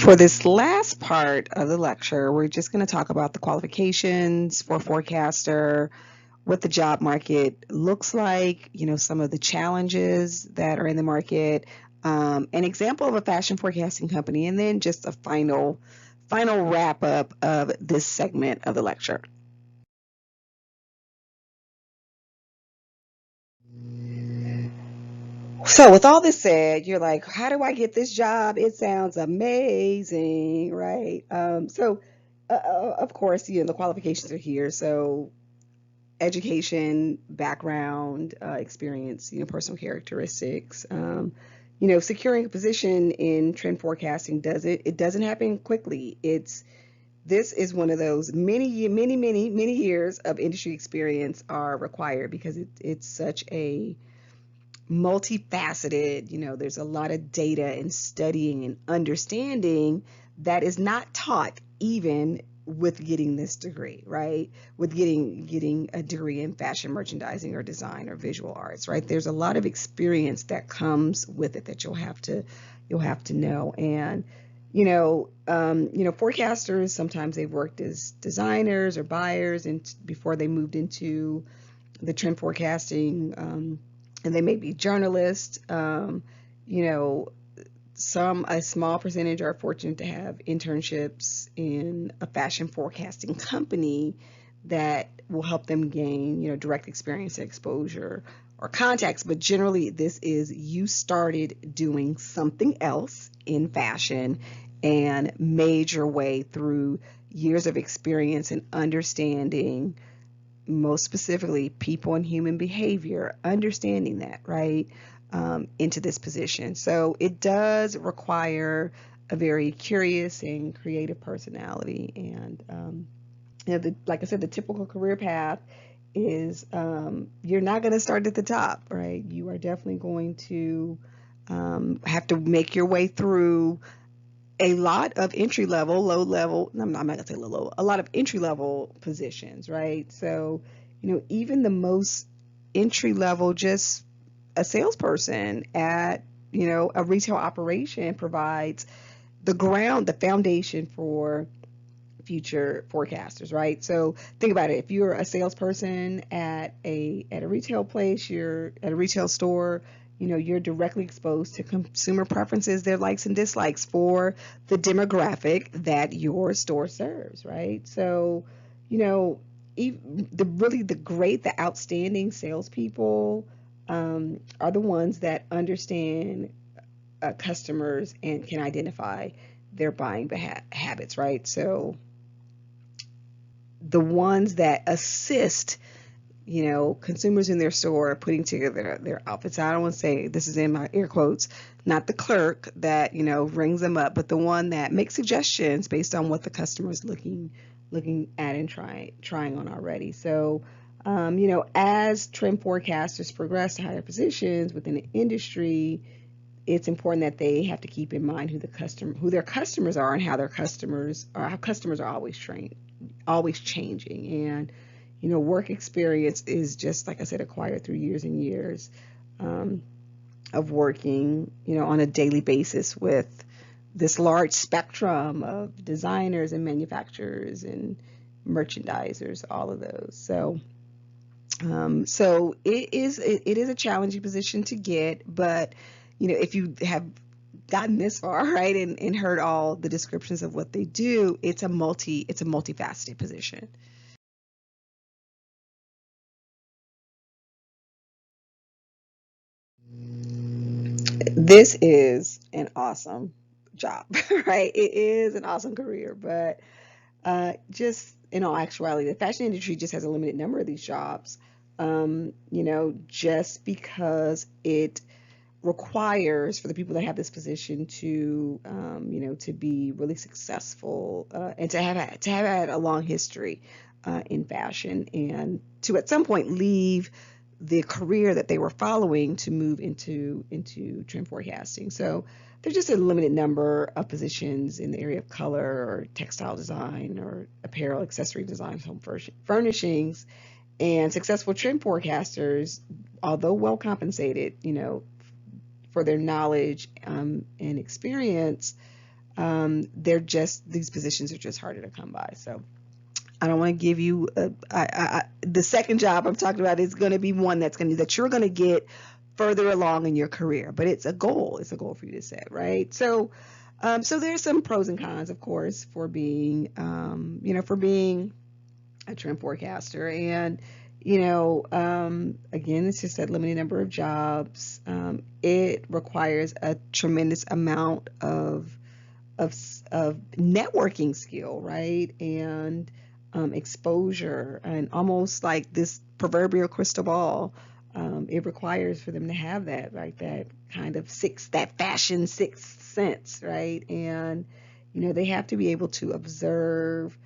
For this last part of the lecture, we're just going to talk about the qualifications for a forecaster, what the job market looks like, some of the challenges that are in the market, an example of a fashion forecasting company, and then just a final wrap up of this segment of the lecture. So with all this said, you're like, how do I get this job? It sounds amazing, right? Of course, the qualifications are here. So education, background, experience, personal characteristics. Securing a position in trend forecasting it doesn't happen quickly. This is one of those many years of industry experience are required because it's such a multifaceted, there's a lot of data and studying and understanding that is not taught even with getting this degree, right? With getting a degree in fashion merchandising or design or visual arts, right? There's a lot of experience that comes with it that you'll have to know. And forecasters, sometimes they've worked as designers or buyers and before they moved into the trend forecasting, and they may be journalists. A small percentage are fortunate to have internships in a fashion forecasting company that will help them gain, direct experience and exposure or contacts. But generally, this is you started doing something else in fashion and made your way through years of experience and understanding, most specifically people and human behavior, understanding that, right, into this position. So it does require a very curious and creative personality. And like I said, the typical career path is you're not going to start at the top, right? You are definitely going to have to make your way through a lot of entry level, low level, I'm not going to say low, a lot of entry level positions, right? So, even the most entry level, just a salesperson at, a retail operation provides the foundation for future forecasters, right? So think about it. If you're a salesperson at a retail place, you're at a retail store, you're directly exposed to consumer preferences, their likes and dislikes for the demographic that your store serves, right? So, the outstanding salespeople are the ones that understand customers and can identify their buying habits, right? So the ones that assist, consumers in their store putting together their outfits. I don't want to say, this is in my air quotes, not the clerk that, rings them up, but the one that makes suggestions based on what the customer is looking at and trying on already. So, as trend forecasters progress to higher positions within the industry, it's important that they have to keep in mind who their customers are, and how customers are always changing. And work experience is just, like I said, acquired through years and years of working, on a daily basis with this large spectrum of designers and manufacturers and merchandisers, all of those. So it is a challenging position to get, but if you have gotten this far, right, and heard all the descriptions of what they do, it's a multifaceted position. This is an awesome job, right? It is an awesome career, but just in all actuality, the fashion industry just has a limited number of these jobs. Just because it requires for the people that have this position to, to be really successful and to have had a long history in fashion, and to at some point leave the career that they were following to move into trend forecasting. So there's just a limited number of positions in the area of color or textile design or apparel, accessory design, home furnishings, and successful trend forecasters, although well compensated, for their knowledge and experience, these positions are just harder to come by. So I don't want to give you the second job I'm talking about is going to be one that you're going to get further along in your career, but it's a goal. It's a goal for you to set, right? So, so there's some pros and cons, of course, for being, for being a trend forecaster. And, again, it's just a limited number of jobs. It requires a tremendous amount of networking skill, right? And exposure, and almost like this proverbial crystal ball. It requires for them to have that, right? That kind of that fashion sixth sense, right? And, they have to be able to observe,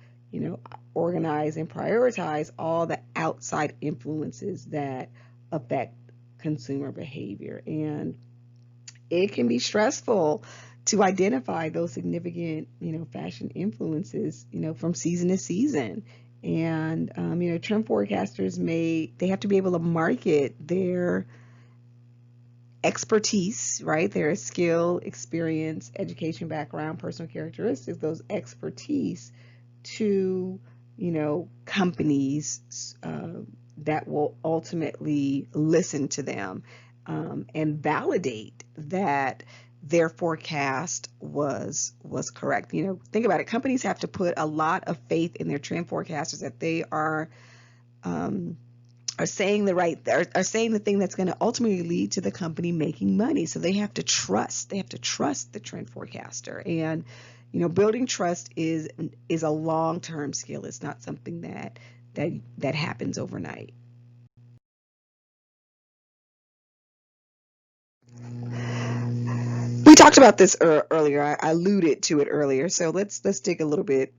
organize and prioritize all the outside influences that affect consumer behavior. And it can be stressful to identify those significant, fashion influences, from season to season. And, trend forecasters they have to be able to market their expertise, right? Their skill, experience, education, background, personal characteristics, those expertise to, companies that will ultimately listen to them and validate that their forecast was correct. Think about it. Companies have to put a lot of faith in their trend forecasters that they are saying are saying the thing that's going to ultimately lead to the company making money. So they have to trust. They have to trust the trend forecaster. And building trust is a long-term skill. It's not something that happens overnight. We talked about this earlier. I alluded to it earlier. So let's dig a little bit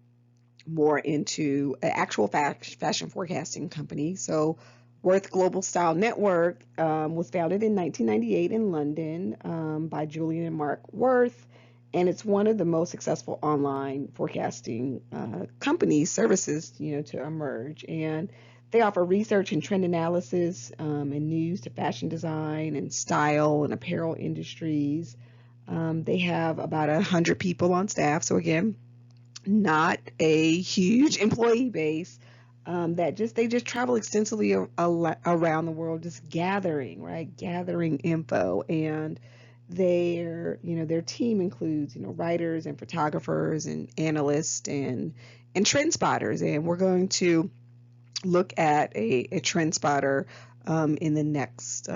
more into an actual fashion forecasting company. So Worth Global Style Network was founded in 1998 in London by Julian and Mark Worth, and it's one of the most successful online forecasting companies, services, to emerge. And they offer research and trend analysis and news to fashion design and style and apparel industries. They have about 100 people on staff. So again, not a huge employee base. They just travel extensively around the world, just gathering info. And their team includes, writers and photographers and analysts and trend spotters. And we're going to look at a trend spotter in the next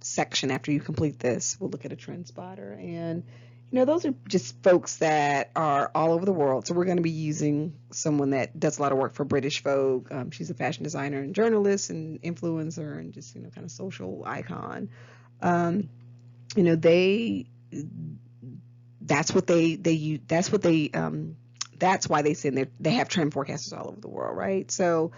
section. After you complete this, we'll look at a trend spotter. And those are just folks that are all over the world. So we're going to be using someone that does a lot of work for British Vogue. She's a fashion designer and journalist and influencer and just, kind of social icon. They that's what they use. That's why they have trend forecasters all over the world, right? So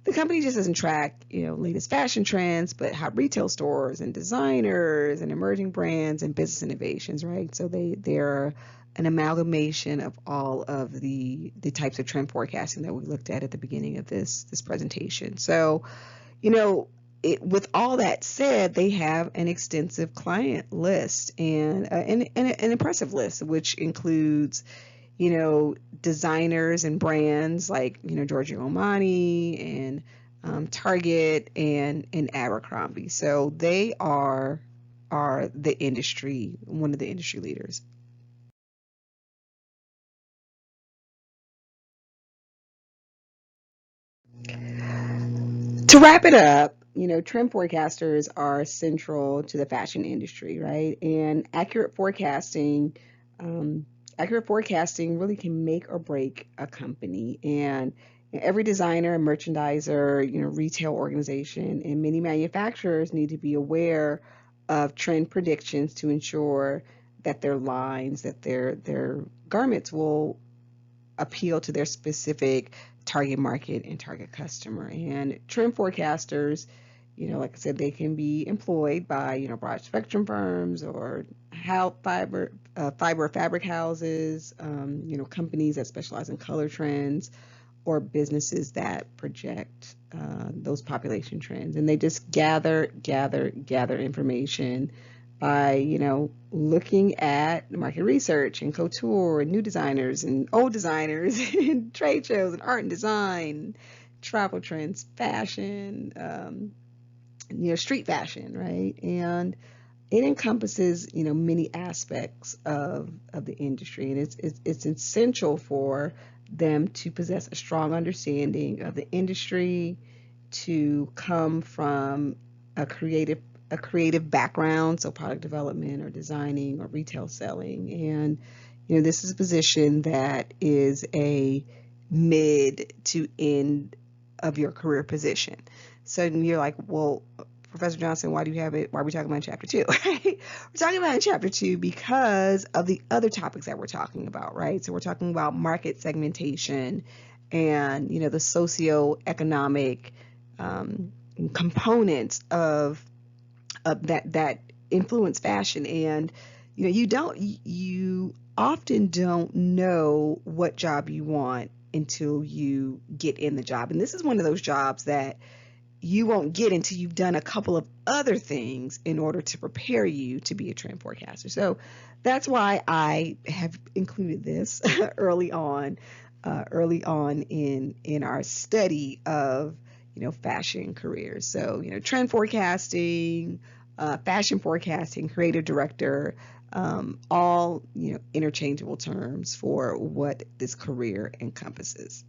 the company just doesn't track, latest fashion trends, but how retail stores and designers and emerging brands and business innovations, right? So they're an amalgamation of all of the types of trend forecasting that we looked at the beginning of this presentation. So, with all that said, they have an extensive client list and an impressive list, which includes designers and brands like, Giorgio Armani and Target and Abercrombie. So they are one of the industry leaders. To wrap it up, trend forecasters are central to the fashion industry, right? And accurate forecasting really can make or break a company. And every designer, merchandiser, retail organization, and many manufacturers need to be aware of trend predictions to ensure that their garments will appeal to their specific target market and target customer. And trend forecasters, like I said, they can be employed by, broad spectrum firms or fabric houses, companies that specialize in color trends, or businesses that project those population trends. And they just gather information by, looking at market research and couture and new designers and old designers and trade shows and art and design, travel trends, fashion, street fashion, right? And it encompasses, many aspects of the industry, and it's essential for them to possess a strong understanding of the industry, to come from a creative background, so product development or designing or retail selling. And this is a position that is a mid to end of your career position. So you're like, well, Professor Johnson, why do you have it? Why are we talking about in chapter 2? Right? We're talking about in chapter 2 because of the other topics that we're talking about, right? So we're talking about market segmentation and, the socioeconomic components of that influence fashion. And you often don't know what job you want until you get in the job. And this is one of those jobs that you won't get until you've done a couple of other things in order to prepare you to be a trend forecaster. So that's why I have included this early on in our study of fashion careers. So trend forecasting, fashion forecasting, creative director, all interchangeable terms for what this career encompasses.